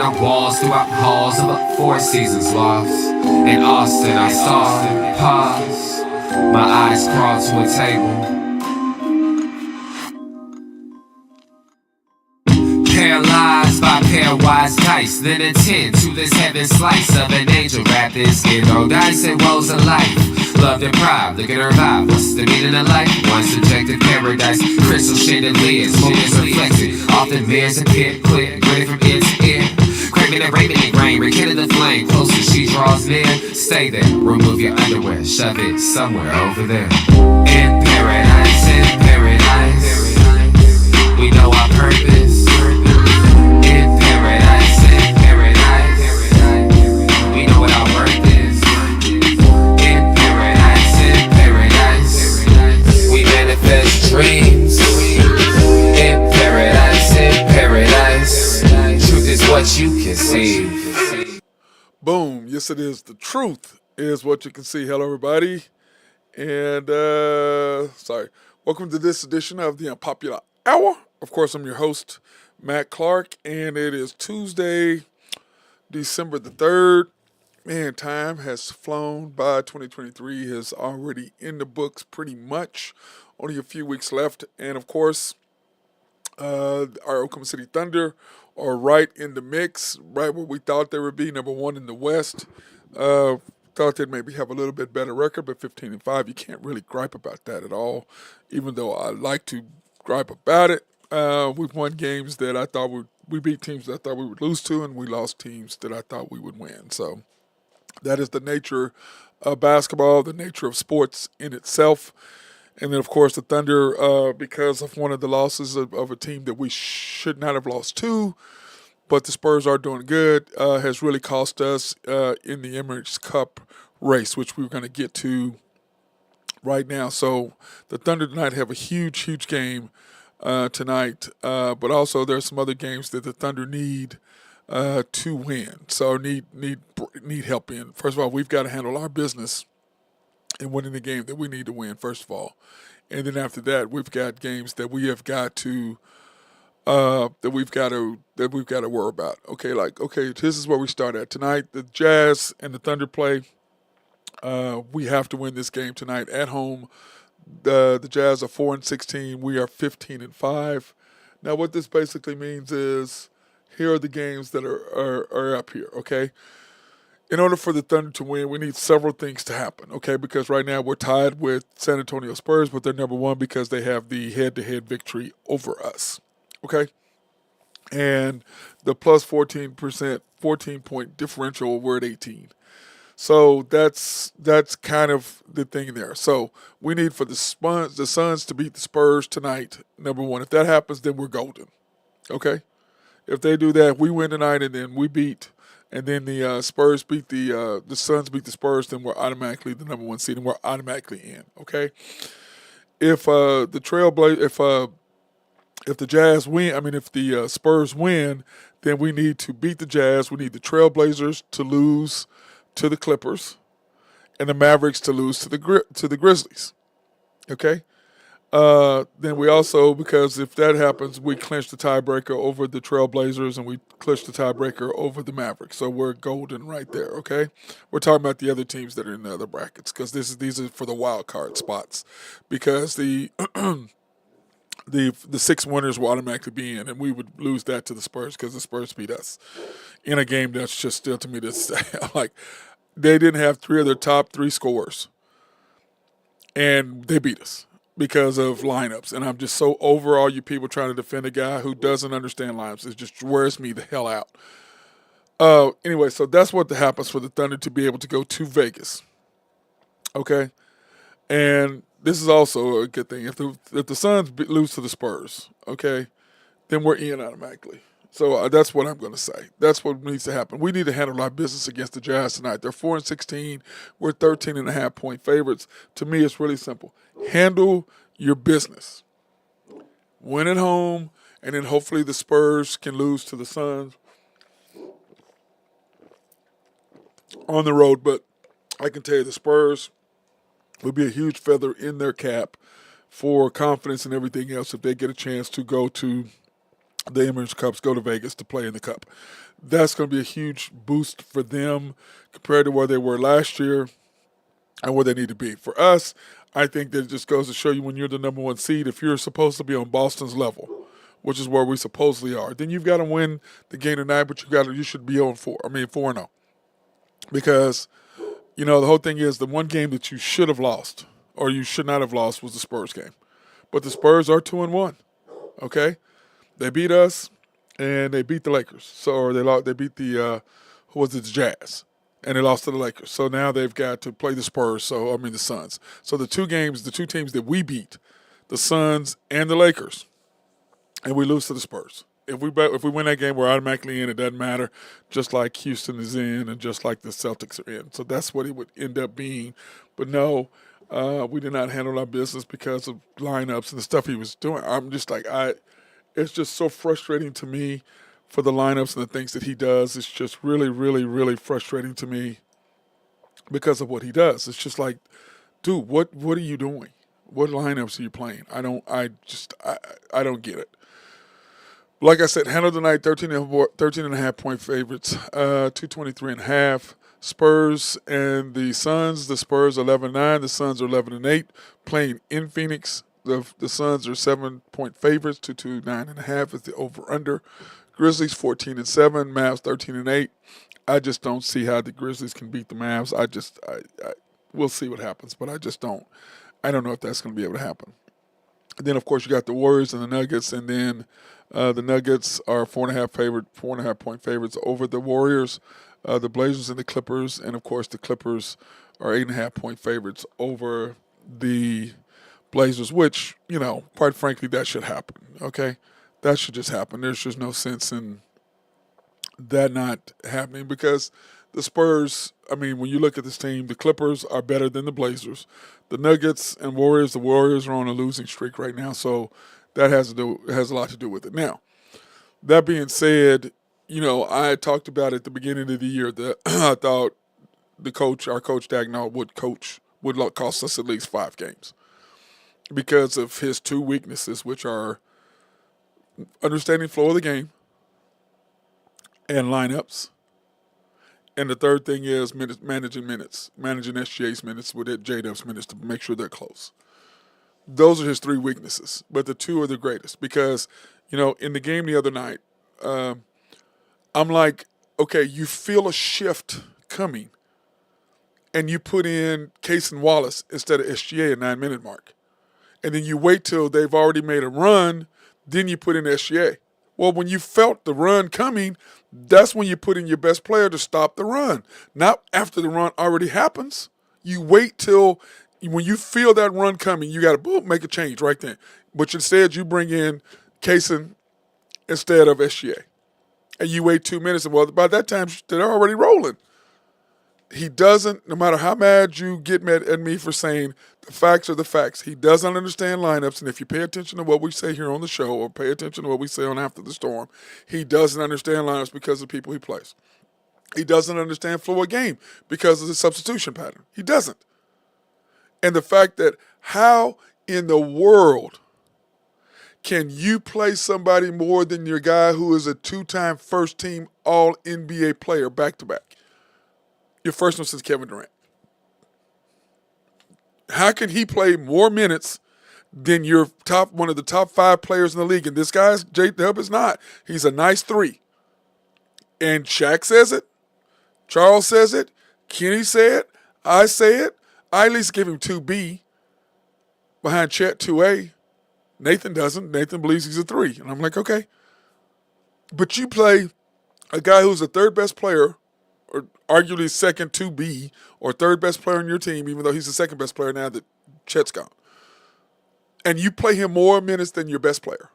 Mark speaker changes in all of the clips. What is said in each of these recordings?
Speaker 1: on walls throughout halls of a Four Seasons loft. In Austin, I saw and paused. My eyes crawled to a table. Paralyzed by pairwise dice, then attend to this heaven slice of an angel wrapped in skin. Roll dice and rolls of life. Love deprived, look at her vibe. What's the meaning of life? One subjective paradise, crystal shaded lids, moments reflected. Often mirrors appear clear, grinning from ear to ear. Craving and raving and grain, rekindle the flame. Closer she draws near, stay there. Remove your underwear, shove it somewhere over there. In paradise, we know our purpose. In paradise, we know what our worth is. In paradise, we manifest dreams. In paradise, truth is what you can see.
Speaker 2: Boom. Yes, it is. The truth is what you can see. Hello, everybody. And, welcome to this edition of the Unpopular Hour. Of course, I'm your host, Matt Clark, and it is Tuesday, December the 3rd. Man, time has flown by. 2023 is already in the books pretty much. Only a few weeks left. And, of course, our Oklahoma City Thunder are right in the mix, right where we thought they would be, number one in the West. Thought they'd maybe have a little bit better record, but 15-5, you can't really gripe about that at all, even though I like to gripe about it. We've won games that I thought we beat teams that I thought we would lose to, and we lost teams that I thought we would win. So that is the nature of basketball, the nature of sports in itself. And then, of course, the Thunder, because of one of the losses of a team that we should not have lost to, but the Spurs are doing good, has really cost us in the Emirates Cup race, which we're going to get to right now. So the Thunder tonight have a huge, huge game tonight, but also there's some other games that the Thunder need to win. So need help in. First of all, we've got to handle our business in winning the game that we need to win, first of all. And then after that, we've got games that we have got to that we've got to worry about. Okay, this is where we start at tonight. The Jazz and the Thunder play. We have to win this game tonight at home. The Jazz are 4-16. We are 15-5. Now, what this basically means is here are the games that are up here. Okay. In order for the Thunder to win, we need several things to happen, okay? Because right now we're tied with San Antonio Spurs, but they're number one because they have the head-to-head victory over us, okay? And the plus 14-point differential, we're at 18. So that's kind of the thing there. So we need for the Suns to beat the Spurs tonight, number one. If that happens, then we're golden, okay? If they do that, we win tonight, and then we beat. And then the Spurs beat the Suns beat the Spurs, then we're automatically the number one seed, and we're automatically in. Okay. If the Jazz win, if the Spurs win, then we need to beat the Jazz. We need the Trailblazers to lose to the Clippers, and the Mavericks to lose to the Grizzlies. Okay. Then we also, because if that happens, we clinch the tiebreaker over the Trailblazers and we clinch the tiebreaker over the Mavericks. So we're golden right there, okay? We're talking about the other teams that are in the other brackets because these are for the wild card spots because the six winners will automatically be in, and we would lose that to the Spurs because the Spurs beat us in a game that's just still to me this like they didn't have three of their top three scorers, and they beat us because of lineups. And I'm just so over all you people trying to defend a guy who doesn't understand lineups. It just wears me the hell out. Anyway, so that's what happens for the Thunder to be able to go to Vegas. Okay? And this is also a good thing. If the Suns lose to the Spurs, okay, then we're in automatically. So that's what I'm going to say. That's what needs to happen. We need to handle our business against the Jazz tonight. They're 4-16. We're 13.5-point favorites. To me, it's really simple. Handle your business. Win at home, and then hopefully the Spurs can lose to the Suns on the road. But I can tell you the Spurs will be a huge feather in their cap for confidence and everything else if they get a chance to go to the Emirates Cups go to Vegas to play in the Cup. That's going to be a huge boost for them compared to where they were last year and where they need to be. For us, I think that it just goes to show you when you're the number one seed, if you're supposed to be on Boston's level, which is where we supposedly are, then you've got to win the game tonight, but you should be on 4-0. Because, the whole thing is the one game that you should have lost or you should not have lost was the Spurs game. But the Spurs are 2-1. Okay? They beat us and they beat the Lakers. They beat the the Jazz. And they lost to the Lakers. So now they've got to play the the Suns. So the two teams that we beat, the Suns and the Lakers, and we lose to the Spurs. If we win that game, we're automatically in. It doesn't matter, just like Houston is in and just like the Celtics are in. So that's what it would end up being. But no, we did not handle our business because of lineups and the stuff he was doing. I'm just like, it's just so frustrating to me for the lineups and the things that he does. It's just really, really, really frustrating to me because of what he does. It's just like, dude, what are you doing? What lineups are you playing? I don't get it. Like I said, handled tonight, 13.5 point favorites, 223.5. Spurs and the Suns. The Spurs 11-9. The Suns are 11-8. Playing in Phoenix. The Suns are 7-point favorites. 229.5 is the over/under. Grizzlies 14-7. Mavs 13-8. I just don't see how the Grizzlies can beat the Mavs. We'll see what happens, but I just don't. I don't know if that's going to be able to happen. And then, of course, you got the Warriors and the Nuggets, and then the Nuggets are 4.5 point favorites over the Warriors, the Blazers and the Clippers, and of course the Clippers are 8.5 point favorites over the Blazers, which, quite frankly, that should happen, okay? That should just happen. There's just no sense in that not happening because the Spurs, when you look at this team, the Clippers are better than the Blazers. The Nuggets and Warriors, the Warriors are on a losing streak right now, so that has a lot to do with it. Now, that being said, I talked about at the beginning of the year that I thought our coach Dagnall would cost us at least 5 games because of his 2 weaknesses, which are understanding flow of the game and lineups. And the third thing is managing SGA's minutes with J-Dub's minutes to make sure they're close. Those are his 3 weaknesses, but the 2 are the greatest because, in the game the other night, I'm like, okay, you feel a shift coming, and you put in Case and Wallace instead of SGA at 9-minute mark. And then you wait till they've already made a run, then you put in SGA. Well, when you felt the run coming, that's when you put in your best player to stop the run. Not after the run already happens. You wait till when you feel that run coming, you got to make a change right then. But instead, you bring in Kaysen instead of SGA. And you wait 2 minutes, and well, by that time, they're already rolling. He doesn't, no matter how mad you get mad at me for saying the facts are the facts, he doesn't understand lineups. And if you pay attention to what we say here on the show or pay attention to what we say on After the Storm, he doesn't understand lineups because of the people he plays. He doesn't understand flow of game because of the substitution pattern. He doesn't. And the fact that how in the world can you play somebody more than your guy who is a 2-time first-team All-NBA player back-to-back? Your first one since Kevin Durant. How can he play more minutes than your one of the top 5 players in the league? And this guy's J-Dub is not. He's a nice 3. And Shaq says it. Charles says it. Kenny said it. I say it. I at least give him 2B. Behind Chet, 2A. Nathan doesn't. Nathan believes he's a 3. And I'm like, okay. But you play a guy who's the 3rd best player, or arguably second 2B, or 3rd best player on your team, even though he's the 2nd best player now that Chet's gone. And you play him more minutes than your best player.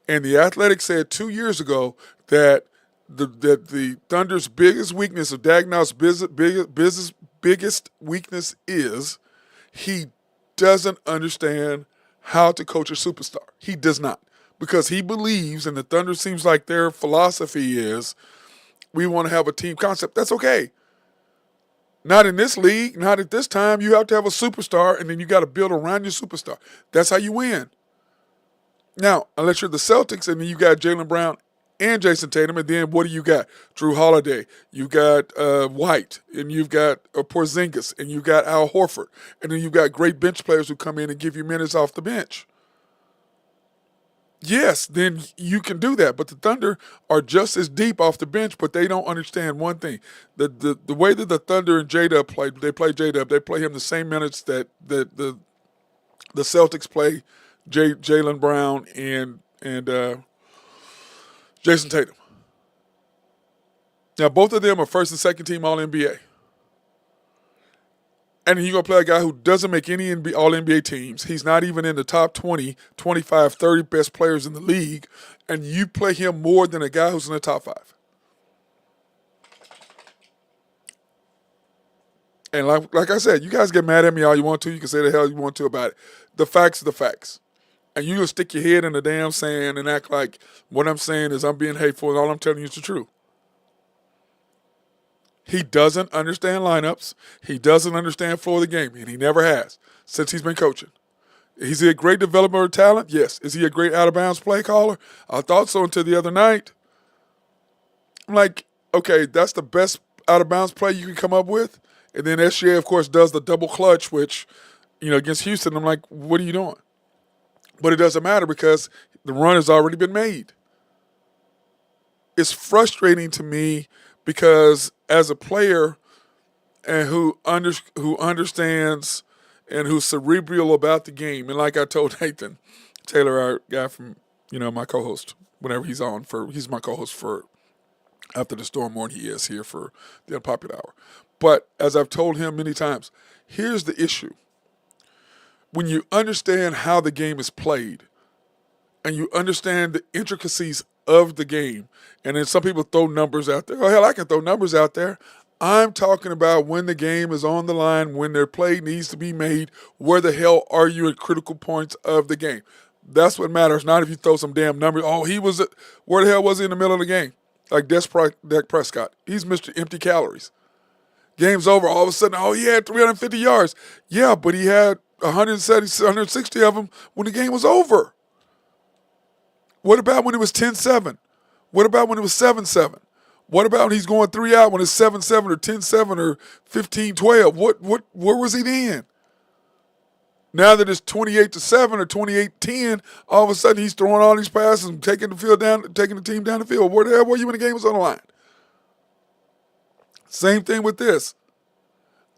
Speaker 2: And the Athletic said 2 years ago that the Thunder's biggest weakness, of Dagnall's biggest weakness is he doesn't understand how to coach a superstar. He does not. Because he believes, and the Thunder seems like their philosophy is, we want to have a team concept. That's okay. Not in this league, not at this time. You have to have a superstar, and then you got to build around your superstar. That's how you win. Now, unless you're the Celtics and then you got Jaylen Brown and Jason Tatum, and then what do you got? Drew Holiday, you got White, and you've got Porzingis, and you got Al Horford, and then you've got great bench players who come in and give you minutes off the bench. Yes, then you can do that. But the Thunder are just as deep off the bench, but they don't understand one thing. The way that the Thunder and J-Dub play, they play J-Dub, they play him the same minutes that the Celtics play Jaylen Brown and Jason Tatum. Now, both of them are first and second team All-NBA. And you're going to play a guy who doesn't make any All-NBA teams. He's not even in the top 20, 25, 30 best players in the league. And you play him more than a guy who's in the top 5. And like I said, you guys get mad at me all you want to. You can say the hell you want to about it. The facts are the facts. And you just stick your head in the damn sand and act like what I'm saying is I'm being hateful and all I'm telling you is the truth. He doesn't understand lineups. He doesn't understand flow of the game, and he never has since he's been coaching. Is he a great developer of talent? Yes. Is he a great out-of-bounds play caller? I thought so until the other night. I'm like, okay, that's the best out-of-bounds play you can come up with? And then SGA, of course, does the double clutch, which, against Houston, I'm like, what are you doing? But it doesn't matter because the run has already been made. It's frustrating to me because as a player and who understands and who's cerebral about the game, and like I told Nathan Taylor, our guy from, my co-host, whenever he's on, he's my co-host for After the Storm more than he is here for the Unpopular Hour. But as I've told him many times, here's the issue. When you understand how the game is played and you understand the intricacies of the game, and then some people throw numbers out there. Oh, hell, I can throw numbers out there. I'm talking about when the game is on the line, when their play needs to be made, where the hell are you at critical points of the game? That's what matters, not if you throw some damn numbers. Oh, where the hell was he in the middle of the game? Like Dak Prescott. He's Mr. Empty Calories. Game's over, all of a sudden, he had 350 yards. Yeah, but he had 170, 160 of them when the game was over. What about when it was 10-7? What about when it was 7-7? What about when he's going 3 out when it's 7-7 or 10-7 or 15-12? Where was he then? Now that it's 28-7 or 28-10, all of a sudden he's throwing all these passes and taking the team down the field. Where the hell were you when the game was on the line? Same thing with this.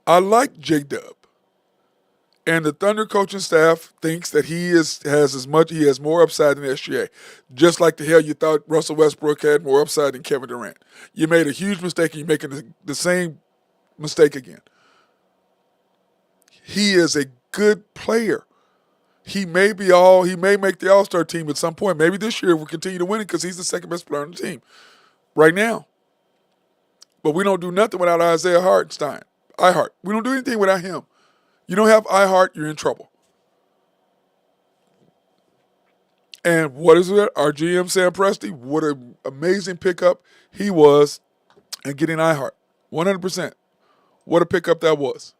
Speaker 2: I like J-Dub. And the Thunder coaching staff thinks that he has more upside than SGA. Just like the hell you thought Russell Westbrook had more upside than Kevin Durant. You made a huge mistake and you're making the same mistake again. He is a good player. He may make the All-Star team at some point. Maybe this year we'll continue to win it because he's the second best player on the team right now. But we don't do nothing without Isaiah Hartenstein. We don't do anything without him. You don't have iHeart, you're in trouble. And what is it? Our GM, Sam Presti, what an amazing pickup he was in getting iHeart. 100%. What a pickup that was.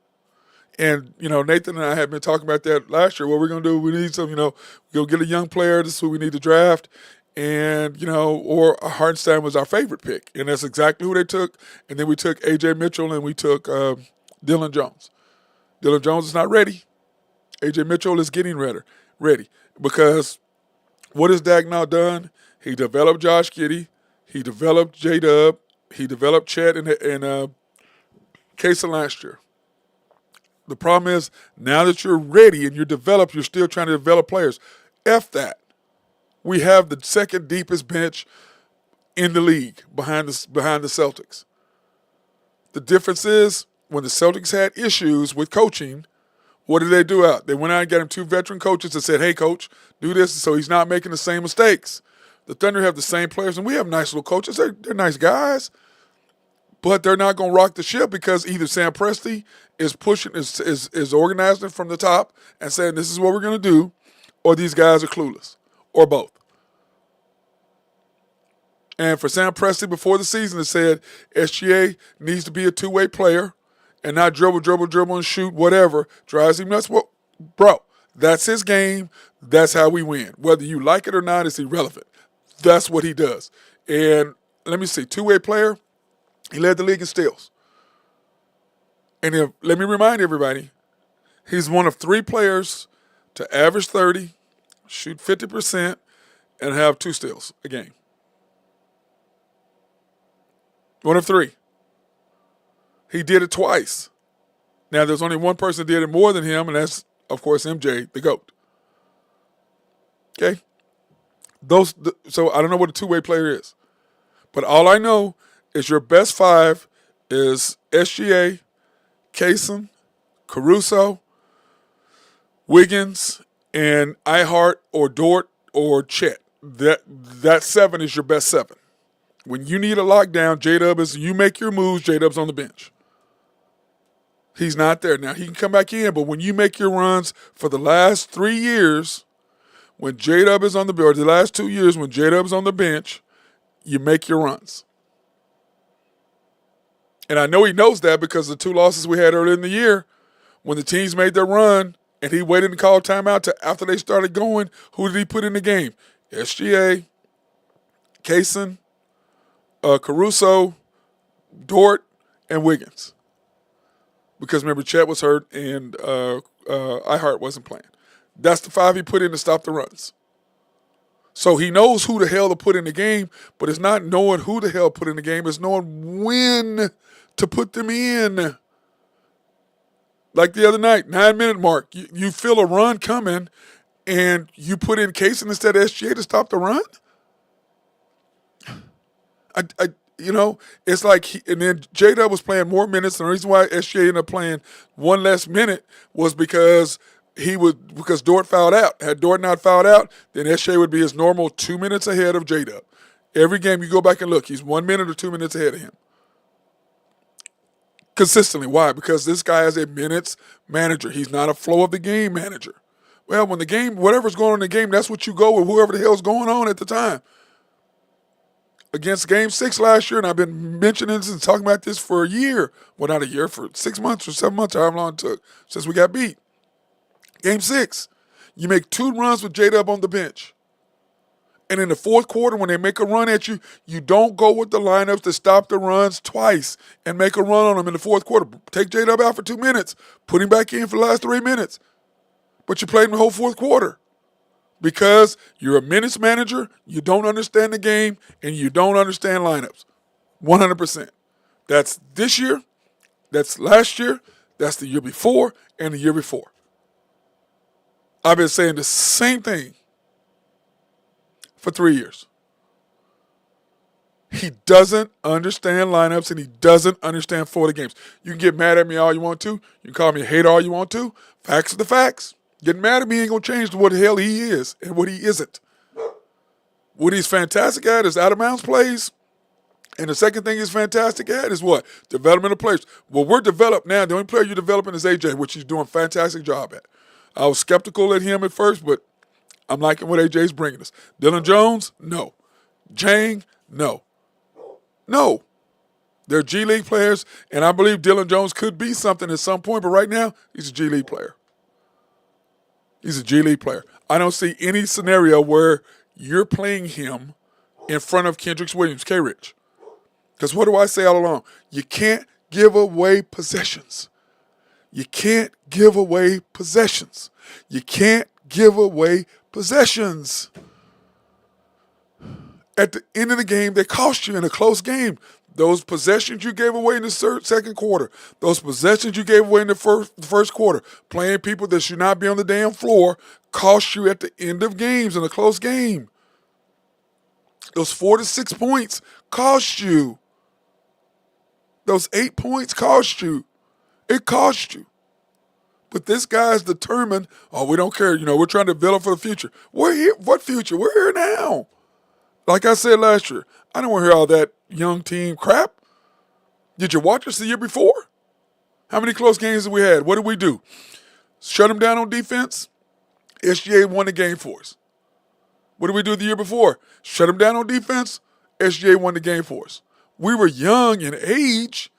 Speaker 2: And, Nathan and I had been talking about that last year. What we're going to do, we need some, go get a young player. This is who we need to draft. And, or Hartenstein was our favorite pick. And that's exactly who they took. And then we took A.J. Mitchell and we took Dylan Jones. Dylan Jones is not ready. A.J. Mitchell is getting ready. Because what has Dak now done? He developed Josh Giddey. He developed J-Dub. He developed Chet and Kaysen last year. The problem is, now that you're ready and you're developed, you're still trying to develop players. F that. We have the second deepest bench in the league behind the Celtics. The difference is, when the Celtics had issues with coaching, what did they do out? They went out and got him 2 veteran coaches and said, hey, coach, do this so he's not making the same mistakes. The Thunder have the same players, and we have nice little coaches. They're nice guys. But they're not going to rock the ship because either Sam Presti is pushing, is organizing from the top and saying this is what we're going to do, or these guys are clueless, or both. And for Sam Presti before the season, it said SGA needs to be a two-way player and not dribble, and shoot, whatever. Drives him nuts. Well, bro, That's his game. That's how we win. Whether you like it or not, it's irrelevant. That's what he does. And let me see, two-way player, he led the league in steals. And let me remind everybody, he's one of three players to average 30, shoot 50%, and have two steals a game. One of three. He did it twice. Now, there's only one person that did it more than him, and that's, of course, MJ, the GOAT. Okay? So I don't know what a two-way player is. But all I know is your best five is SGA, Kaysen, Caruso, Wiggins, and Ihart or Dort or Chet. That seven is your best seven. When you need a lockdown, J-Dub is, you make your moves, J-Dub's on the bench. He's not there. Now, he can come back in, but when you make your runs for the last 3 years, when J-Dub is on the bench, or the last 2 years when J-Dub is on the bench, you make your runs. And I know he knows that because the two losses we had earlier in the year, when the teams made their run and he waited and called timeout to after they started going, who did he put in the game? SGA, Kaysen, Caruso, Dort, and Wiggins. Because remember, Chet was hurt and Ihart wasn't playing. That's the five he put in to stop the runs. So he knows who the hell to put in the game, but it's not knowing who the hell put in the game. It's knowing when to put them in. Like the other night, 9-minute mark, you feel a run coming, and you put in Kaysen instead of SGA to stop the run? It's like, and then J-Dub was playing more minutes, and the reason why SGA ended up playing one less minute was because Dort fouled out. Had Dort not fouled out, then SGA would be his normal 2 minutes ahead of J-Dub. Every game you go back and look, he's 1 minute or 2 minutes ahead of him. Consistently. Why? Because this guy is a minutes manager. He's not a flow of the game manager. Well, when the game, whatever's going on in the game, that's what you go with, whoever the hell's going on at the time. Against Game 6 last year, and I've been mentioning this and talking about this for a year. Well, not a year, for 6 months or 7 months, however long it took since we got beat. Game 6, you make 2 runs with J-Dub on the bench. And in the fourth quarter, when they make a run at you, you don't go with the lineups to stop the runs twice and make a run on them in the fourth quarter. Take J-Dub out for 2 minutes, put him back in for the last 3 minutes. But you played him the whole fourth quarter. Because you're a minutes manager, you don't understand the game, and you don't understand lineups. 100%. That's this year, that's last year, that's the year before, and the year before. I've been saying the same thing for 3 years. He doesn't understand lineups, and he doesn't understand Florida games. You can get mad at me all you want to. You can call me a hater all you want to. Facts are the facts. Getting mad at me ain't going to change what the hell he is and what he isn't. What he's fantastic at is out-of-bounds plays. And the second thing he's fantastic at is what? Development of players. Well, we're developed now. The only player you're developing is AJ, which he's doing a fantastic job at. I was skeptical at him at first, but I'm liking what AJ's bringing us. Dylan Jones? No. Jang? No. No. They're G League players, and I believe Dylan Jones could be something at some point, but right now, he's a G League player. He's a G League player. I don't see any scenario where you're playing him in front of Kendrick Williams, K-Rich. Because what do I say all along? You can't give away possessions. You can't give away possessions. You can't give away possessions. At the end of the game, they cost you in a close game. Those possessions you gave away in the second quarter, those possessions you gave away in the first quarter, playing people that should not be on the damn floor, cost you at the end of games in a close game. Those 4 to 6 points cost you. Those 8 points cost you. It cost you. But this guy's determined, we don't care. We're trying to develop for the future. We're here. What future? We're here now. Like I said last year, I don't want to hear all that young team crap. Did you watch us the year before? How many close games did we had? What did we do? Shut them down on defense? SGA won the game for us. What did we do the year before? Shut them down on defense? SGA won the game for us. We were young in age,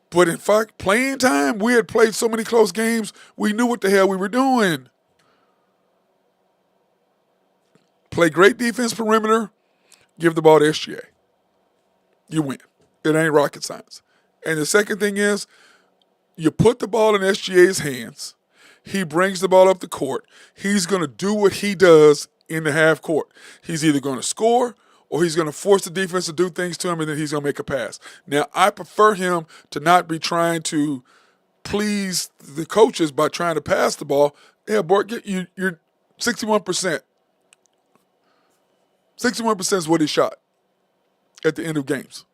Speaker 2: but in fact, playing time, we had played so many close games, we knew what the hell we were doing. Play great defense perimeter, give the ball to SGA. You win. It ain't rocket science. And the second thing is, you put the ball in SGA's hands. He brings the ball up the court. He's going to do what he does in the half court. He's either going to score or he's going to force the defense to do things to him, and then he's going to make a pass. Now, I prefer him to not be trying to please the coaches by trying to pass the ball. Yeah, boy, you're 61%. 61% is what he shot at the end of games.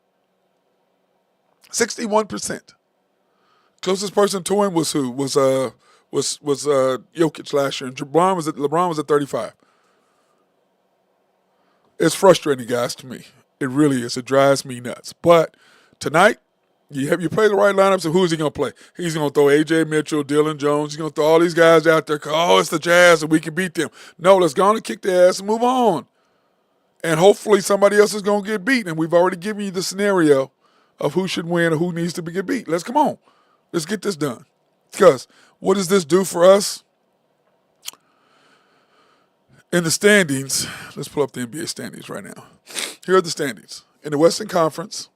Speaker 2: 61%. Closest person to him was who? Was Jokic last year, and LeBron was at 35. It's frustrating, guys, to me. It really is. It drives me nuts. But tonight, you play the right lineups, and who's he going to play? He's going to throw A.J. Mitchell, Dylan Jones. He's going to throw all these guys out there. Oh, it's the Jazz, and we can beat them. No, let's go on and kick their ass and move on. And hopefully somebody else is going to get beat. And we've already given you the scenario of who should win or who needs to get beat. Come on. Let's get this done. Because what does this do for us? In the standings, let's pull up the NBA standings right now. Here are the standings. In the Western Conference,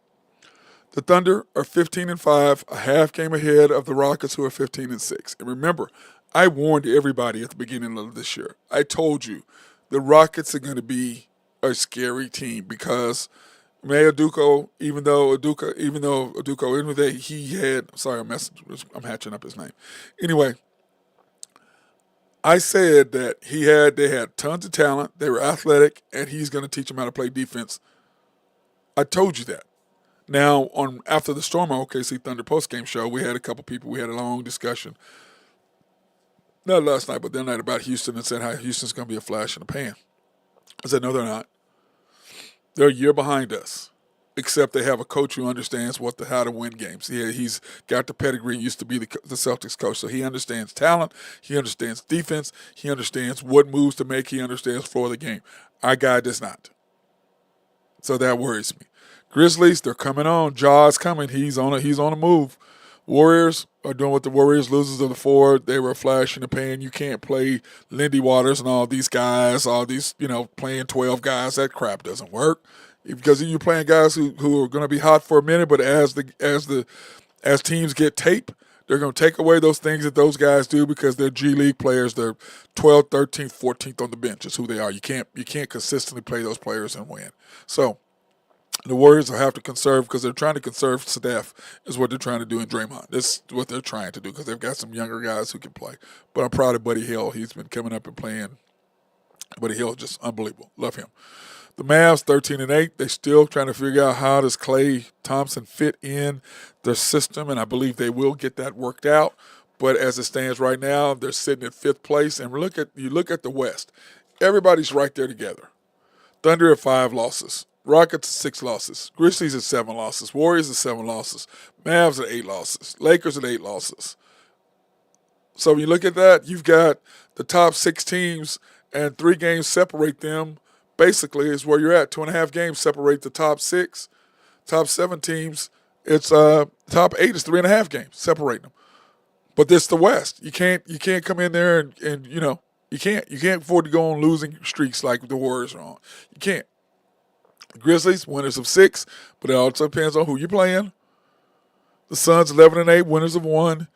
Speaker 2: the Thunder are 15-5, a half game ahead of the Rockets, who are 15-6. And remember, I warned everybody at the beginning of this year. I told you the Rockets are going to be a scary team because Udoka, even though he had, sorry, I'm hatching up his name. Anyway, I said that they had tons of talent, they were athletic, and he's going to teach them how to play defense. I told you that. Now, after the Storm OKC Thunder postgame show, we had a couple people, we had a long discussion, not last night, but that night, about Houston, and said how Houston's going to be a flash in the pan. I said, no, they're not. They're a year behind us, except they have a coach who understands how to win games. He's got the pedigree, used to be the Celtics coach, so he understands talent, he understands defense, he understands what moves to make, he understands floor of the game. Our guy does not. So that worries me. Grizzlies, they're coming on. Jaw's coming. He's on a move. Warriors are doing what the Warriors, losers of the four. They were a flash in the pan. You can't play Lindy Waters and all these guys, playing 12 guys. That crap doesn't work. Because you're playing guys who are going to be hot for a minute, but as teams get tape, they're going to take away those things that those guys do because they're G League players. They're 12th, 13th, 14th on the bench is who they are. You can't consistently play those players and win. So the Warriors will have to conserve because they're trying to conserve Steph is what they're trying to do in Draymond. That's what they're trying to do because they've got some younger guys who can play. But I'm proud of Buddy Hield. He's been coming up and playing. Buddy Hield, just unbelievable. Love him. The Mavs, 13-8. They're still trying to figure out how does Klay Thompson fit in their system, and I believe they will get that worked out. But as it stands right now, they're sitting at fifth place. And you look at the West. Everybody's right there together. Thunder at 5 losses. Rockets 6 losses. Grizzlies at 7 losses. Warriors at 7 losses. Mavs at 8 losses. Lakers at 8 losses. So when you look at that, you've got the top 6 teams, and 3 games separate them. Basically, is where you're at. 2.5 games separate the top 6. Top 7 teams, it's top 8 is 3.5 games separating them. But this the West. You can't come in there and you can't afford to go on losing streaks like the Warriors are on. You can't. Grizzlies, winners of 6, but it also depends on who you're playing. The Suns, 11-8, winners of 1,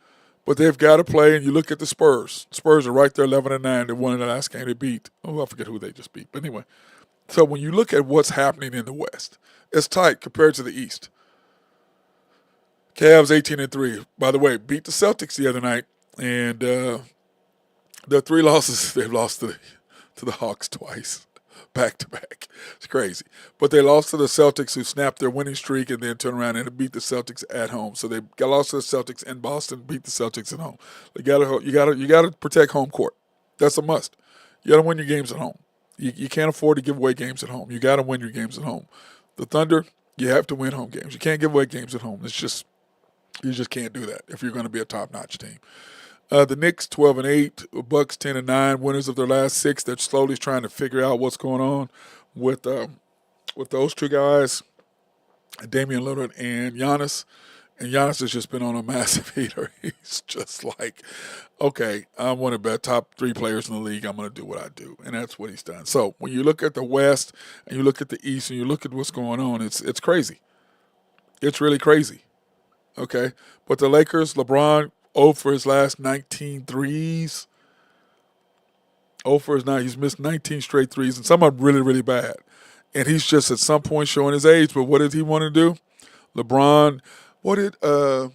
Speaker 2: but they've got to play. And you look at the Spurs. Spurs are right there, 11-9. They won in the last game. They beat. I forget who they just beat. But anyway, so when you look at what's happening in the West, it's tight compared to the East. Cavs 18-3. By the way, beat the Celtics the other night, and their 3 losses they've lost to the Hawks twice. Back to back. It's crazy. But they lost to the Celtics, who snapped their winning streak and then turned around and beat the Celtics at home. So they got lost to the Celtics in Boston, beat the Celtics at home. You gotta protect home court. That's a must. You gotta win your games at home. You can't afford to give away games at home. You gotta win your games at home. The Thunder, you have to win home games. You can't give away games at home. You just can't do that if you're going to be a top-notch team. The Knicks, 12-8, Bucks 10-9, winners of their last 6. They're slowly trying to figure out what's going on with those 2 guys, Damian Lillard and Giannis. And Giannis has just been on a massive heater. He's just like, okay, I'm one of the top three players in the league. I'm going to do what I do. And that's what he's done. So when you look at the West and you look at the East and you look at what's going on, it's crazy. It's really crazy. Okay. But the Lakers, LeBron, 0 for his last 19 threes. 0 for his 9. He's missed 19 straight threes, and some are really, really bad. And he's just at some point showing his age. But what did he want to do? LeBron, what did God,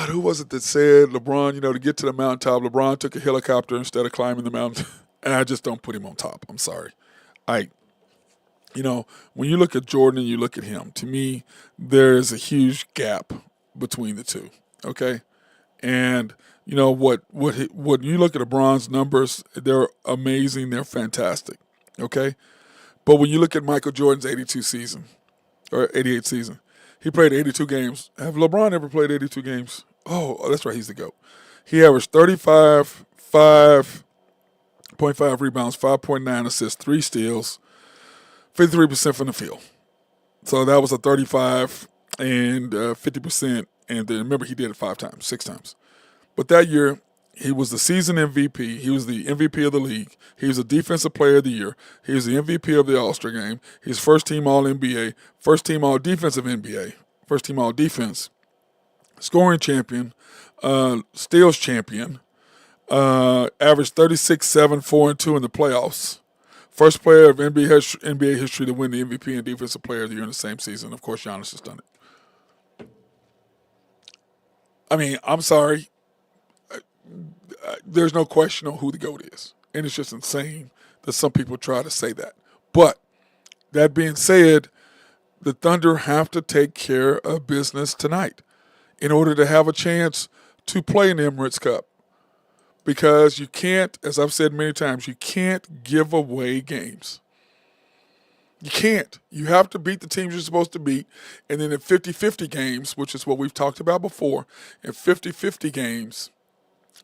Speaker 2: who was it that said LeBron, to get to the mountaintop, LeBron took a helicopter instead of climbing the mountain. And I just don't put him on top. I'm sorry. When you look at Jordan and you look at him, to me, there is a huge gap between the two. Okay? And what you look at LeBron's numbers, they're amazing, they're fantastic. Okay? But when you look at Michael Jordan's 82 season or 88 season, he played 82 games. Have LeBron ever played 82 games? Oh, that's right. He's the GOAT. He averaged 35, 5.5 rebounds, 5.9 assists, 3 steals, 53% from the field. So that was a 35 and 50%. And then remember, he did it 6 times. But that year, he was the season MVP. He was the MVP of the league. He was the Defensive Player of the Year. He was the MVP of the All-Star Game. He's first team All-NBA, first team All-Defensive NBA, first team All-Defense, scoring champion, steals champion, averaged 36, 7, 4, and 2 in the playoffs. First player of NBA history to win the MVP and Defensive Player of the Year in the same season. Of course, Giannis has done it. I mean, I'm sorry. There's no question on who the GOAT is. And it's just insane that some people try to say that. But that being said, the Thunder have to take care of business tonight in order to have a chance to play in the Emirates Cup. Because you can't, as I've said many times, you can't give away games. You can't. You have to beat the teams you're supposed to beat. And then in 50-50 games, which is what we've talked about before, in 50-50 games,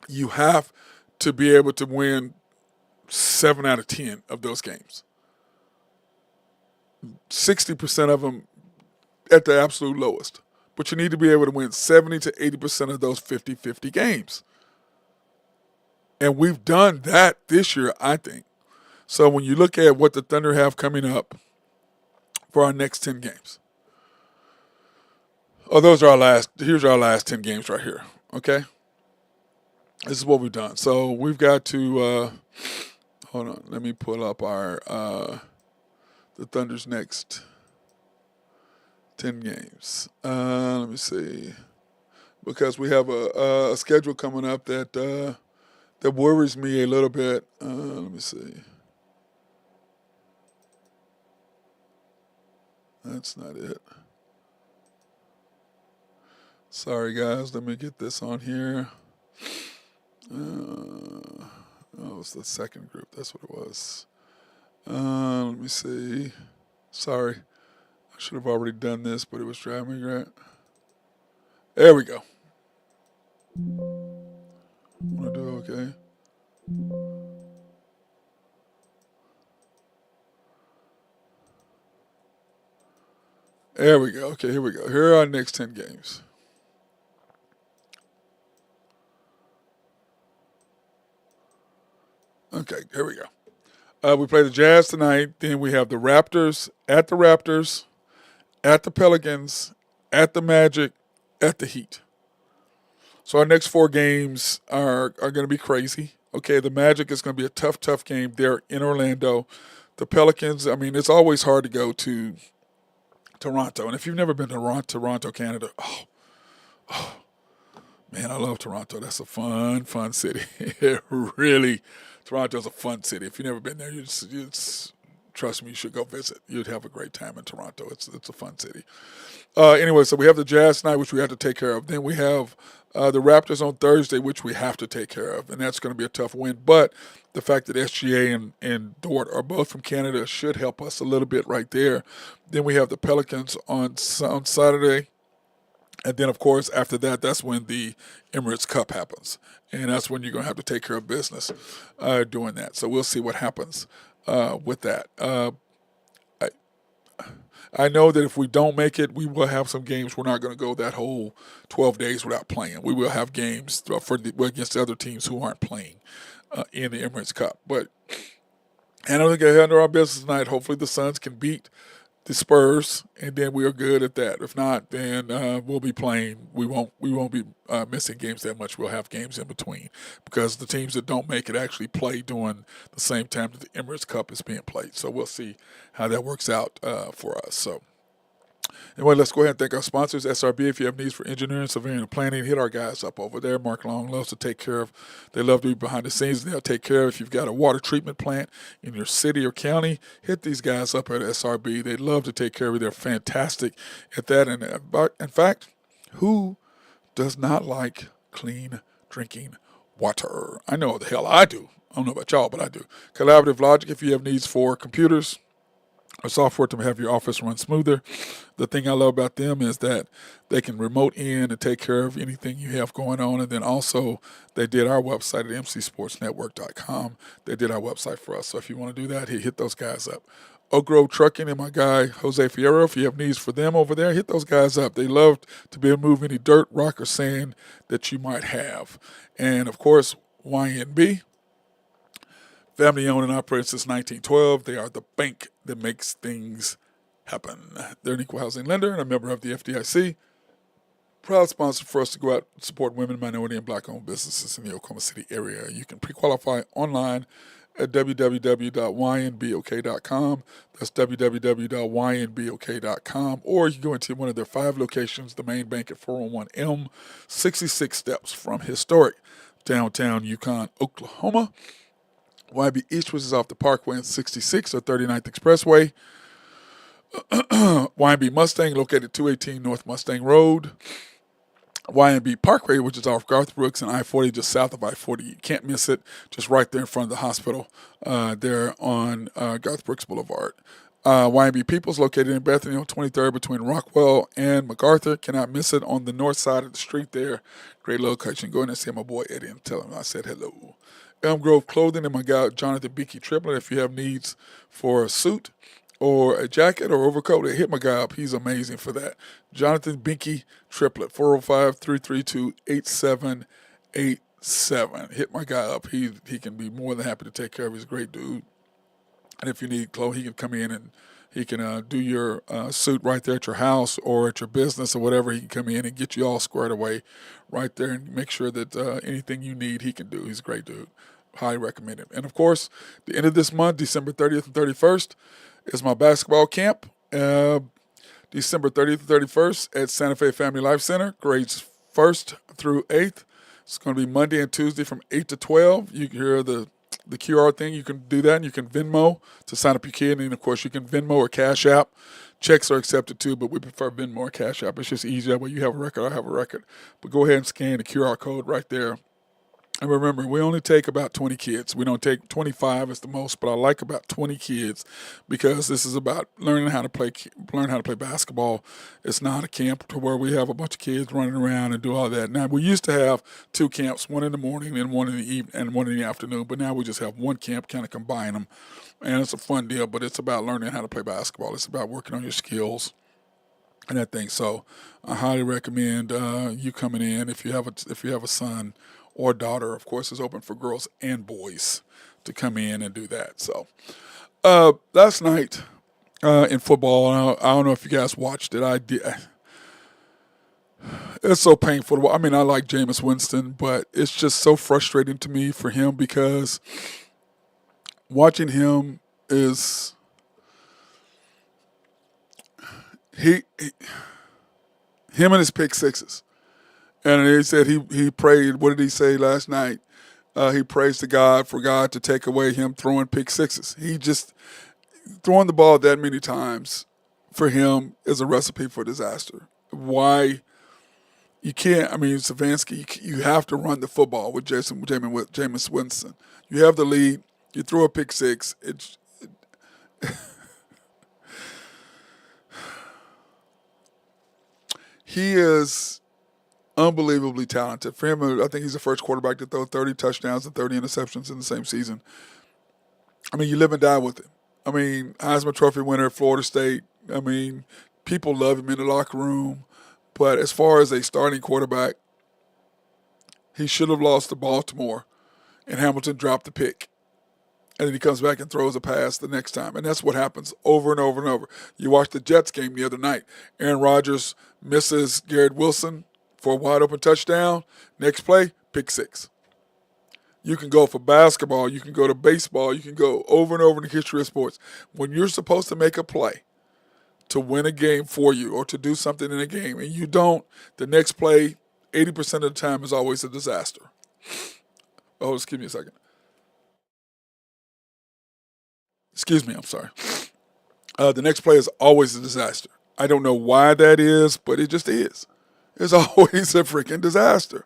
Speaker 2: you have to be able to win 7 out of 10 of those games. 60% of them at the absolute lowest. But you need to be able to win 70 to 80% of those 50-50 games. And we've done that this year, I think. So when you look at what the Thunder have coming up for our next 10 games. Here's our last 10 games right here, okay? This is what we've done. So we've got to, hold on, let me pull up the Thunder's next 10 games. Let me see. Because we have a schedule coming up that worries me a little bit. Let me see. That's not it. Sorry, guys. Let me get this on here. It's the second group. That's what it was. Let me see. Sorry. I should have already done this, but it was driving me right. There we go. I'm going to do okay. There we go. Okay, here we go. Here are our next 10 games. Okay, here we go. We play the Jazz tonight. Then we have the Raptors, at the Pelicans, at the Magic, at the Heat. So our next 4 games are going to be crazy. Okay, the Magic is going to be a tough game. They're in Orlando. The Pelicans, I mean, it's always hard to go to Toronto. And if you've never been to Toronto, Canada, man, I love Toronto. That's a fun city. It really, Toronto's a fun city. If you've never been there, trust me, you should go visit. You'd have a great time in Toronto. It's a fun city. Anyway, so we have the Jazz tonight, which we have to take care of. Then we have the Raptors on Thursday, which we have to take care of, and that's going to be a tough win. But the fact that SGA and Dort are both from Canada should help us a little bit right there. Then we have the Pelicans on Saturday. And then, of course, after that, that's when the Emirates Cup happens. And that's when you're going to have to take care of business doing that. So we'll see what happens with that. I know that if we don't make it, we will have some games. We're not going to go that whole 12 days without playing. We will have games against the other teams who aren't playing in the Emirates Cup. But handling it under our business tonight. Hopefully the Suns can beat the Spurs, and then we are good at that. If not, then we'll be playing. We won't be missing games that much. We'll have games in between because the teams that don't make it actually play during the same time that the Emirates Cup is being played. So we'll see how that works out for us. So. Anyway, let's go ahead and thank our sponsors, SRB. If you have needs for engineering, surveying, and planning, hit our guys up over there. Mark Long loves to take care of. They love to be behind the scenes. They'll take care of. If you've got a water treatment plant in your city or county, hit these guys up at SRB. They love to take care of you. They're fantastic at that. And in fact, who does not like clean drinking water? I know the hell I do. I don't know about y'all, but I do. Collaborative Logic, if you have needs for computers, or software to have your office run smoother. The thing I love about them is that they can remote in and take care of anything you have going on. And then also they did our website at mcsportsnetwork.com. They did our website for us. So if you want to do that, hit those guys up. Oak Grove Trucking and my guy Jose Fierro, if you have needs for them over there, hit those guys up. They love to be able to move any dirt, rock, or sand that you might have. And of course, YNB. Family owned and operated since 1912. They are the bank that makes things happen. They're an equal housing lender and a member of the FDIC. Proud sponsor for us to go out and support women, minority, and black-owned businesses in the Oklahoma City area. You can pre-qualify online at www.ynbok.com. That's www.ynbok.com. Or you can go into one of their 5 locations, the main bank at 401 M, 66 steps from historic downtown Yukon, Oklahoma. YB East, which is off the Parkway and 66 or 39th Expressway. YB Mustang, located 218 North Mustang Road. YB Parkway, which is off Garth Brooks and I-40, just south of I-40. You can't miss it, just right there in front of the hospital there on Garth Brooks Boulevard. YB Peoples, located in Bethany on 23rd between Rockwell and MacArthur. Cannot miss it on the north side of the street there. Great location. Go in and see my boy Eddie and tell him I said hello. Elm Grove Clothing and my guy Jonathan Beakey Triplet. If you have needs for a suit or a jacket or overcoat, hit my guy up. He's amazing for that. Jonathan Beakey Triplet, 405-332-8787. Hit my guy up. He can be more than happy to take care of. He's a great dude. And if you need clothes, he can come in and he can do your suit right there at your house or at your business or whatever. He can come in and get you all squared away right there and make sure that anything you need, he can do. He's a great dude. Highly recommend him. And, of course, the end of this month, December 30th and 31st, is my basketball camp. December 30th and 31st at Santa Fe Family Life Center, grades 1st through 8th. It's going to be Monday and Tuesday from 8 to 12. You can hear the QR thing. You can do that, and you can Venmo to sign up your kid. And, of course, you can Venmo or Cash App. Checks are accepted, too, but we prefer Venmo or Cash App. It's just easier. That way you have a record, I have a record. But go ahead and scan the QR code right there. And remember, we only take about 20 kids. We don't take 25 as the most, but I like about 20 kids because this is about learning how to play basketball. It's not a camp to where we have a bunch of kids running around and do all that. Now, we used to have 2 camps, one in the morning and one in the evening and one in the afternoon, but now we just have one camp, kind of combine them. And it's a fun deal, but it's about learning how to play basketball. It's about working on your skills and that thing. So I highly recommend you coming in if you have a son or daughter. Of course, it's open for girls and boys to come in and do that. So last night in football, I don't know if you guys watched it. I did. It's so painful. I mean, I like Jameis Winston, but it's just so frustrating to me for him because watching him is him and his pick sixes. And he said he prayed. What did he say last night? He prays to God for God to take away him throwing pick sixes. He just throwing the ball that many times for him is a recipe for disaster. Why you can't? I mean, Savansky, you have to run the football with Jameis Winston. You have the lead. You throw a pick six. He is unbelievably talented. For him, I think he's the first quarterback to throw 30 touchdowns and 30 interceptions in the same season. I mean, you live and die with him. I mean, Heisman Trophy winner at Florida State, I mean, people love him in the locker room. But as far as a starting quarterback, he should have lost to Baltimore, and Hamilton dropped the pick. And then he comes back and throws a pass the next time. And that's what happens over and over and over. You watched the Jets game the other night. Aaron Rodgers misses Garrett Wilson for a wide open touchdown. Next play, pick six. You can go for basketball. You can go to baseball. You can go over and over in the history of sports. When you're supposed to make a play to win a game for you or to do something in a game and you don't, the next play, 80% of the time, is always a disaster. Oh, excuse me a second. Excuse me, I'm sorry. The next play is always a disaster. I don't know why that is, but it just is. It's always a freaking disaster.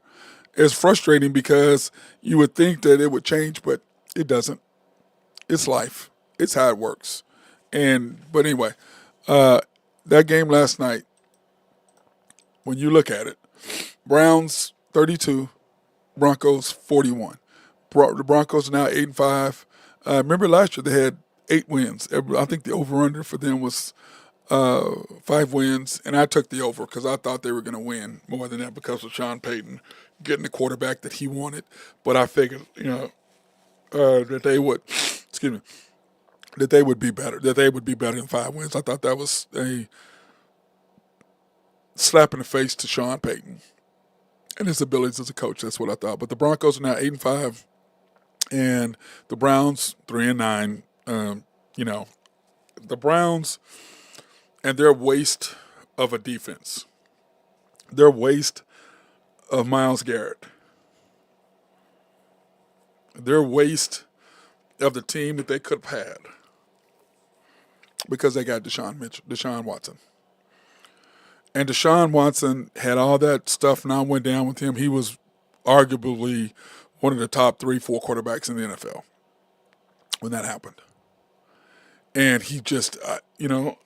Speaker 2: It's frustrating because you would think that it would change, but it doesn't. It's life. It's how it works. But anyway, that game last night, when you look at it, Browns 32, Broncos 41. The Broncos are now 8-5. Remember last year they had 8 wins. I think the over/under for them was 5 wins, and I took the over because I thought they were going to win more than that because of Sean Payton getting the quarterback that he wanted. But I figured, that they would, excuse me, that they would be better. That they would be better than 5 wins. I thought that was a slap in the face to Sean Payton and his abilities as a coach. That's what I thought. But the Broncos are now 8-5, and the Browns 3-9. The Browns and their waste of a defense, their waste of Myles Garrett, their waste of the team that they could have had because they got Deshaun Watson. And Deshaun Watson had all that stuff now went down with him. He was arguably one of the top 3-4 quarterbacks in the NFL when that happened. And he just,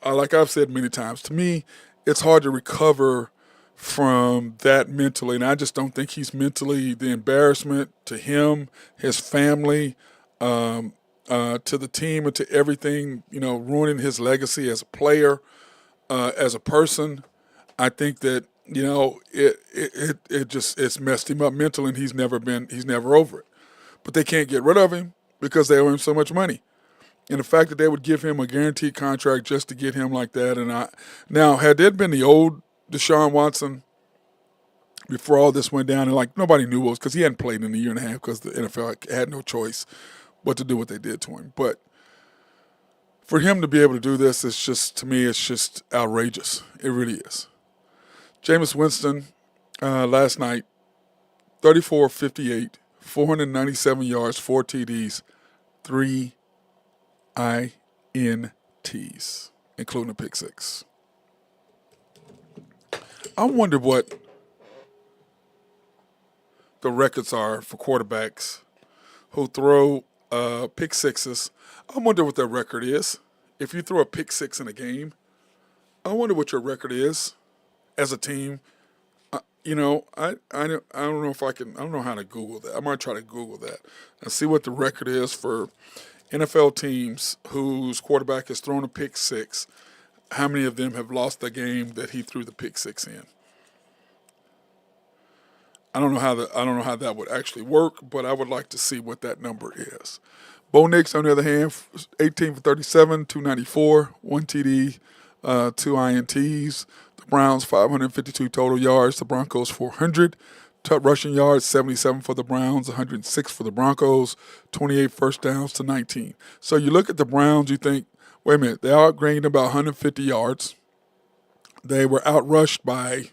Speaker 2: like I've said many times, to me, it's hard to recover from that mentally. And I just don't think he's mentally, the embarrassment to him, his family, to the team, and to everything, ruining his legacy as a player, as a person. I think that, it's messed him up mentally, and he's never over it. But they can't get rid of him because they owe him so much money. And the fact that they would give him a guaranteed contract just to get him like that. Now, had that been the old Deshaun Watson before all this went down, and like nobody knew what it was because he hadn't played in a year and a half because the NFL had no choice but to do what they did to him. But for him to be able to do this, to me, it's just outrageous. It really is. Jameis Winston, last night, 34-58, 497 yards, 4 TDs, 3 INTs, including a pick six. I wonder what the records are for quarterbacks who throw pick sixes. I wonder what their record is. If you throw a pick six in a game, I wonder what your record is as a team. I don't know if I don't know how to Google that. I might try to Google that and see what the record is for NFL teams whose quarterback has thrown a pick six. How many of them have lost the game that he threw the pick six in? I don't know how that would actually work, but I would like to see what that number is. Bo Nix, on the other hand, 18 for 37, 294, 1 TD, 2 INTs. The Browns, 552 total yards. The Broncos, 400. Rushing yards, 77 for the Browns, 106 for the Broncos, 28 first downs to 19. So you look at the Browns, you think, wait a minute, they outgained about 150 yards. They were outrushed by,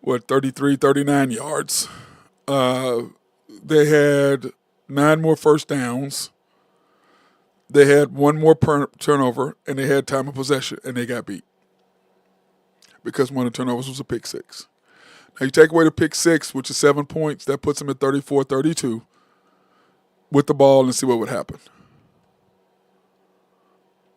Speaker 2: 33, 39 yards. They had 9 more first downs. They had 1 more turnover, and they had time of possession, and they got beat because one of the turnovers was a pick six. Now, you take away the pick six, which is 7 points, that puts them at 34-32 with the ball, and see what would happen.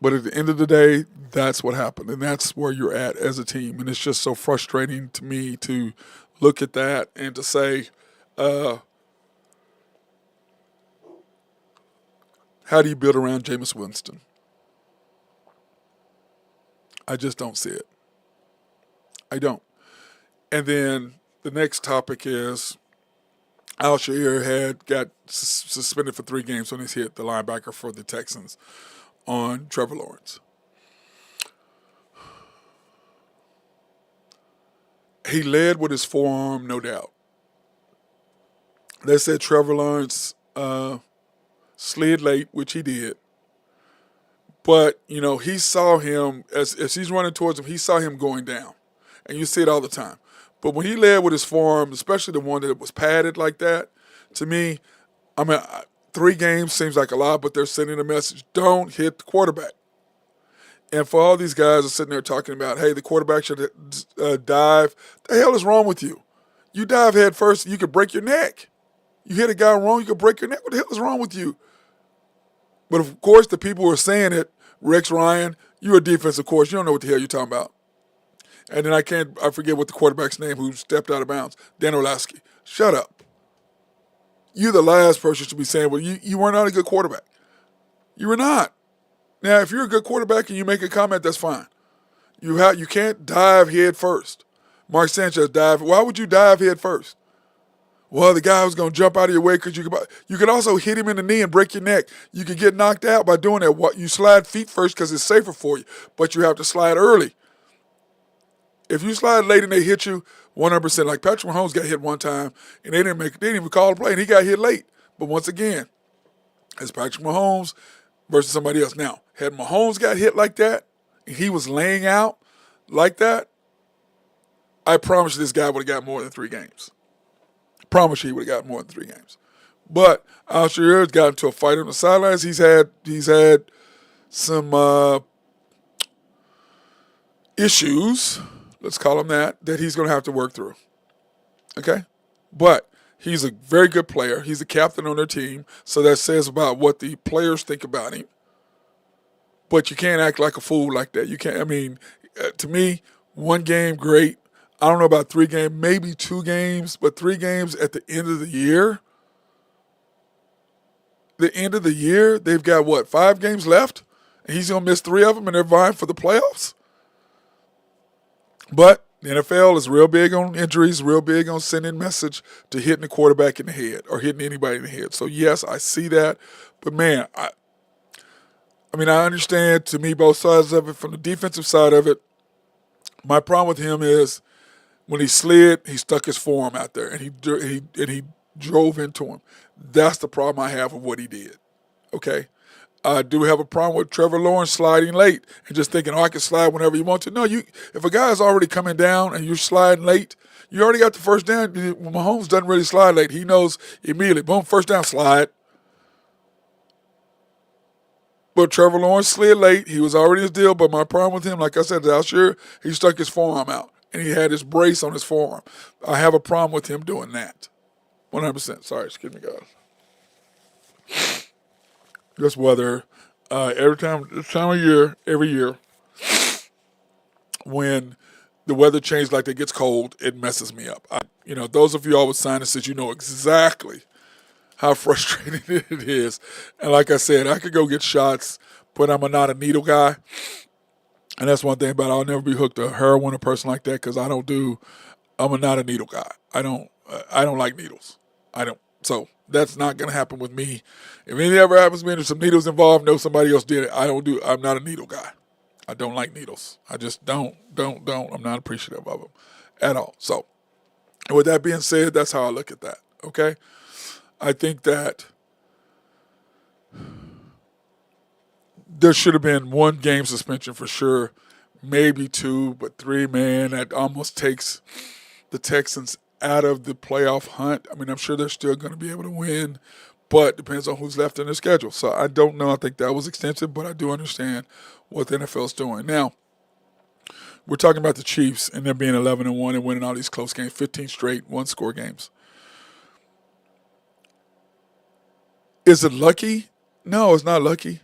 Speaker 2: But at the end of the day, that's what happened, and that's where you're at as a team. And it's just so frustrating to me to look at that and to say, how do you build around Jameis Winston? I just don't see it. I don't. And then the next topic is Al-Shair got suspended for 3 games when he hit the linebacker for the Texans on Trevor Lawrence. He led with his forearm, no doubt. They said Trevor Lawrence slid late, which he did. But, he saw him, as he's running towards him, he saw him going down. And you see it all the time. But when he led with his forearm, especially the one that was padded like that, to me, 3 games seems like a lot, but they're sending a message: don't hit the quarterback. And for all these guys that are sitting there talking about, hey, the quarterback should dive, the hell is wrong with you? You dive head first, you could break your neck. You hit a guy wrong, you could break your neck. What the hell is wrong with you? But of course, the people who are saying it, Rex Ryan, you're a defensive coach, you don't know what the hell you're talking about. And then I forget what the quarterback's name who stepped out of bounds, Dan Orlovsky. Shut up. You're the last person to be saying, well, you were not a good quarterback. You were not. Now, if you're a good quarterback and you make a comment, that's fine. You can't dive head first. Mark Sanchez dived. Why would you dive head first? Well, the guy was going to jump out of your way because you could also hit him in the knee and break your neck. You could get knocked out by doing that. You slide feet first because it's safer for you, but you have to slide early. If you slide late and they hit you, 100%. Like Patrick Mahomes got hit one time and they didn't even call the play and he got hit late. But once again, it's Patrick Mahomes versus somebody else. Now, had Mahomes got hit like that and he was laying out like that, I promise you this guy would have got more than 3 games. Promise you he would have got more than 3 games. But Al-Shair's got into a fight on the sidelines. He's had some issues, let's call them that he's going to have to work through. Okay? But he's a very good player. He's the captain on their team, so that says about what the players think about him. But you can't act like a fool like that. You can't, to me, 1 game, great. I don't know about 3 games, maybe 2 games, but 3 games at the end of the year. The end of the year, they've got, 5 games left? And he's going to miss 3 of them and they're vying for the playoffs? But the NFL is real big on injuries, real big on sending message to hitting the quarterback in the head or hitting anybody in the head. So, yes, I see that. But, man, I understand, to me, both sides of it. From the defensive side of it, my problem with him is when he slid, he stuck his forearm out there and he drove into him. That's the problem I have with what he did. Okay? I do have a problem with Trevor Lawrence sliding late and just thinking, I can slide whenever you want to. No, if a guy is already coming down and you're sliding late, you already got the first down. Mahomes doesn't really slide late. He knows immediately, boom, first down, slide. But Trevor Lawrence slid late. He was already his deal. But my problem with him, like I said, Al-Shair, he stuck his forearm out. And he had his brace on his forearm. I have a problem with him doing that. 100%. Sorry, excuse me, guys. This weather, this time of year, every year, when the weather changes like it gets cold, it messes me up. Those of you all with sinuses, you know exactly how frustrating it is. And like I said, I could go get shots, but I'm not a needle guy. And that's one thing about it. I'll never be hooked to heroin or person like that because I'm not a needle guy. I don't like needles. So that's not going to happen with me. If anything ever happens to me and there's some needles involved, know somebody else did it. I'm not a needle guy. I don't like needles. I just don't. I'm not appreciative of them at all. So with that being said, that's how I look at that. Okay? I think that there should have been 1 game suspension for sure, maybe 2, but 3, man, that almost takes the Texans out of the playoff hunt. I'm sure they're still going to be able to win, but depends on who's left in their schedule. So I don't know. I think that was extensive, but I do understand what the NFL is doing. Now, we're talking about the Chiefs and them being 11-1 and winning all these close games, 15 straight one-score games. Is it lucky? No, it's not lucky.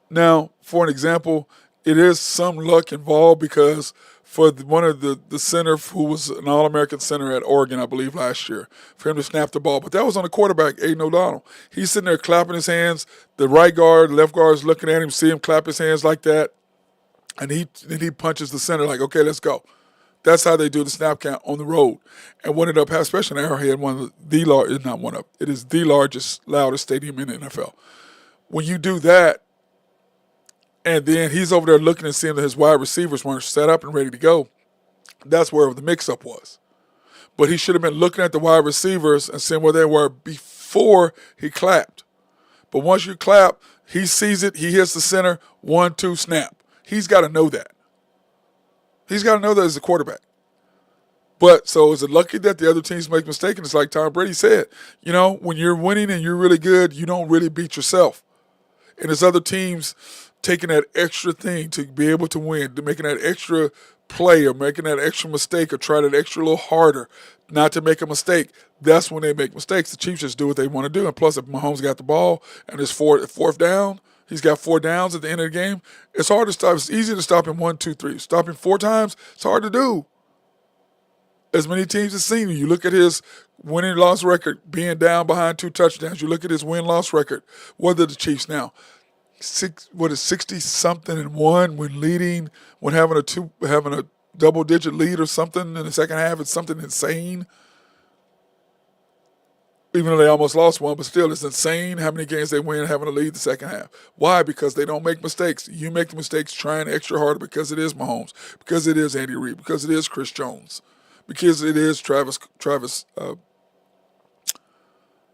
Speaker 2: Now, for an example, it is some luck involved because for one of the center who was an All-American center at Oregon, I believe, last year, for him to snap the ball. But that was on the quarterback, Aiden O'Donnell. He's sitting there clapping his hands. The right guard, left guard is looking at him, see him clap his hands like that. and he punches the center like, okay, let's go. That's how they do the snap count on the road. And one of the, especially in Arrowhead, one of the largest, not one of, it is the largest, loudest stadium in the NFL. When you do that, and then he's over there looking and seeing that his wide receivers weren't set up and ready to go, that's where the mix-up was. But he should have been looking at the wide receivers and seeing where they were before he clapped. But once you clap, he sees it, he hits the center, 1-2, snap. He's got to know that. He's got to know that as a quarterback. But so is it lucky that the other teams make mistakes? And it's like Tom Brady said, when you're winning and you're really good, you don't really beat yourself. And there's other teams taking that extra thing to be able to win, to making that extra play or making that extra mistake or try that extra little harder not to make a mistake. That's when they make mistakes. The Chiefs just do what they want to do. And plus, if Mahomes got the ball and it's fourth down, he's got 4 downs at the end of the game, it's hard to stop. It's easy to stop him 1, 2, 3. Stop him 4 times, it's hard to do. As many teams have seen, you look at his winning-loss record being down behind 2 touchdowns. You look at his win-loss record. What are the Chiefs now? 60-something and 1 when leading, when having a double-digit lead or something in the second half. It's something insane. Even though they almost lost one, but still, it's insane how many games they win having a lead the second half. Why? Because they don't make mistakes. You make the mistakes trying extra harder because it is Mahomes, because it is Andy Reid, because it is Chris Jones, because it is Travis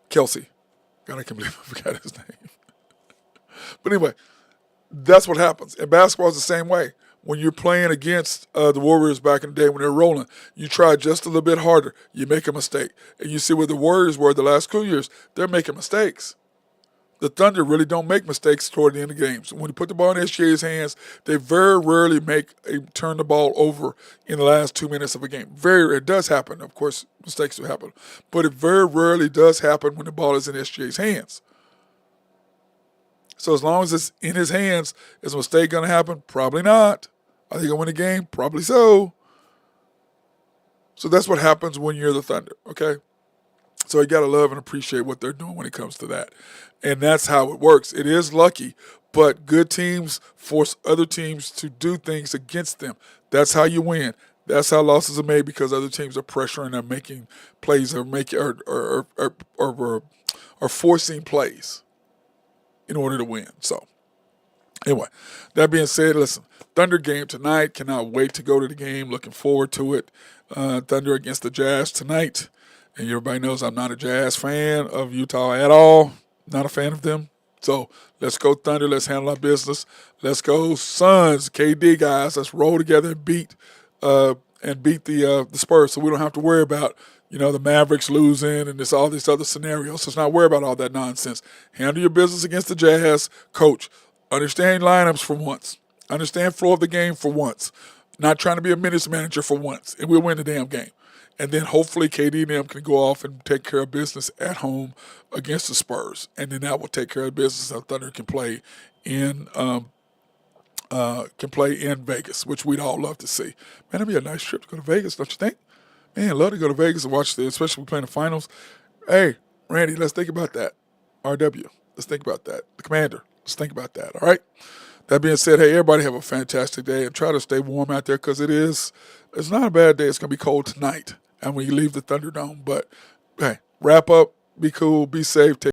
Speaker 2: Kelsey. God, I can't believe I forgot his name. But anyway, that's what happens. And basketball is the same way. When you're playing against the Warriors back in the day when they're rolling, you try just a little bit harder. You make a mistake. And you see where the Warriors were the last 2 years, they're making mistakes. The Thunder really don't make mistakes toward the end of games. When you put the ball in SGA's hands, they very rarely turn the ball over in the last 2 minutes of a game. It does happen. Of course, mistakes do happen. But it very rarely does happen when the ball is in SGA's hands. So as long as it's in his hands, is a mistake going to happen? Probably not. Are they going to win the game? Probably so. So that's what happens when you're the Thunder, okay? So you got to love and appreciate what they're doing when it comes to that. And that's how it works. It is lucky, but good teams force other teams to do things against them. That's how you win. That's how losses are made, because other teams are pressuring and making plays or forcing plays in order to win. So anyway, that being said, listen, Thunder game tonight. Cannot wait to go to the game. Looking forward to it. Thunder against the Jazz tonight. And everybody knows I'm not a Jazz fan of Utah at all. Not a fan of them. So let's go Thunder. Let's handle our business. Let's go Suns. KD guys. Let's roll together and beat the Spurs, so we don't have to worry about the Mavericks losing and all these other scenarios. So let's not worry about all that nonsense. Handle your business against the Jazz. Coach, understand lineups for once. Understand flow of the game for once. Not trying to be a minutes manager for once, and we'll win the damn game. And then hopefully KD and them can go off and take care of business at home against the Spurs, and then that will take care of business. So Thunder can play in Vegas, which we'd all love to see. Man, that'd be a nice trip to go to Vegas, don't you think? Man, I'd love to go to Vegas and watch especially when we're playing the finals. Hey, Randy, let's think about that. RW, let's think about that. The Commander, let's think about that, all right? That being said, hey, everybody have a fantastic day and try to stay warm out there, because it's not a bad day. It's going to be cold tonight and when you leave the Thunderdome. But, hey, wrap up, be cool, be safe, take